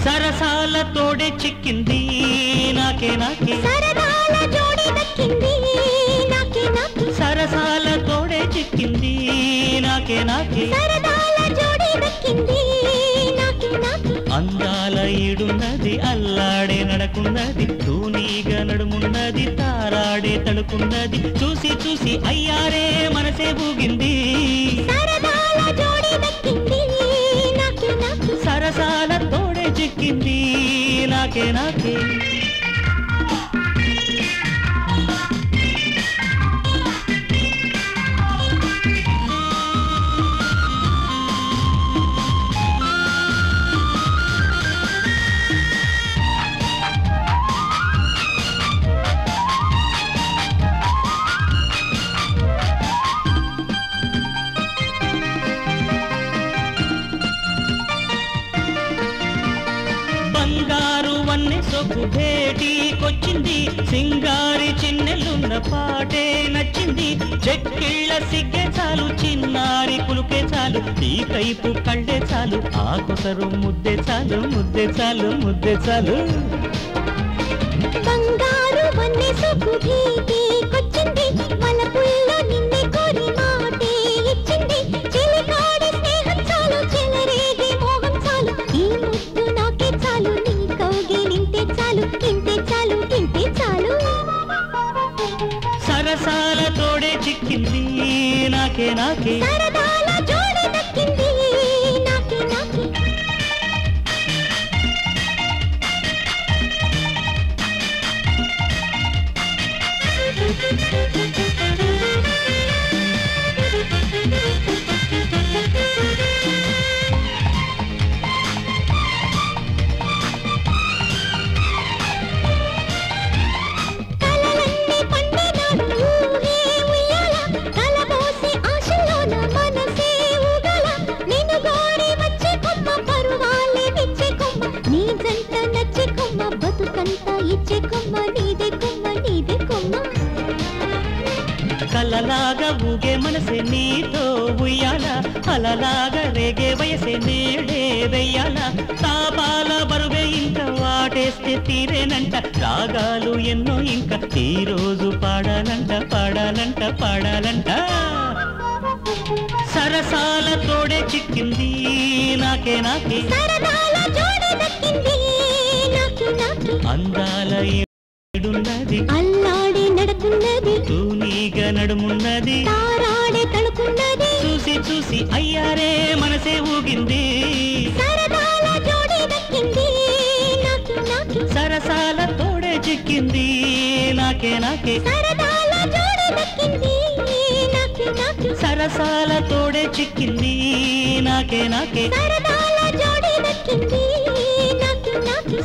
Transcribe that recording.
సరసాల తోడే చిక్కింది నాకే నాకే సరదాల జోడి దక్కింది నాకే నాకే సరసాల తోడే చిక్కింది నాకే నాకే సరదాల జోడి దక్కింది నాకే నాకే అందాల ఈడున్నది అల్లాడే నడకున్నది తూనీగా నడుమున్నది తారాడే తడుకున్నది చూసి చూసి అయ్యారే మనసే ఊగింది సరదాల జోడి దక్కింది నాకే నాకే సరసాల తోడే చిక్కింది నాకే నాకే బంగారు వన్నె సొక్కు భేటీకొచ్చింది సింగారి చిన్నెలున్న పాటే నచ్చింది చెక్కిళ్ళ సిగ్గే చాలు చిన్నారి కులుకే చాలు ఈ కైపు కళ్ళే చాలు ఆ కొసరు ముద్దే చాలు ముద్దే చాలు ముద్దే చాలు బంగారు వన్నె సొక్కు భేటీకొచ్చింది వలపుల్లో నిన్నే కోరి మాటే ఇచ్చింది చిలికాడి స్నేహం చాలు చెలరేగే మోహం చాలు ఈ ముద్దు నాకే చాలు నీ కౌగిలింతే చాలు ఇంతే చాలు ఇంతే చాలు సరసాల తోడే చిక్కింది నాకే నాకే సరదాల జోడి దక్కింది నాకే నాకే కలలన్నీ పండినాడు ఊహే ఉయ్యాల కలబోసి ఆశలోన మనసే ఊగల నిన్ను గోరి వచ్చే కొమ్మ పరువాలే నిచ్చే కొమ్మ నీ జంట నచ్చే కొమ్మ బతుకంతా ఇచ్చే కొమ్మ నీదే కొమ్మ నీదే కొమ్మ కలలాగా ఊగే మనసే నీతో ఉయ్యాల అలలాగా రేగే వయసే నేడే వెయ్యాల తాపాల బరువే ఇంకా వాటేస్తే తీరేనంట రాగాలు ఎన్నో ఇంకా ఈ రోజు పాడాలంట పాడాలంట పాడాలంట సరసాల తోడే చిక్కింది నాకే నాకే సరదాల జోడి దక్కింది నాకే నాకే అందాల ఈడున్నది అల్లాడి నడుకున్నది తూనీగా నడుమున్నది తారాడే తడుకున్నది చూసి చూసి అయ్యారే మనసే ఊగింది సరదాల జోడి దక్కింది నాకే నాకే సరసాల తోడే చిక్కింది నాకే నాకే సరదాల జోడి దక్కింది నాకే నాకే సరసాల తోడే చిక్కింది నాకే నాకే సరదాల జోడి దక్కింది నాకే నాకే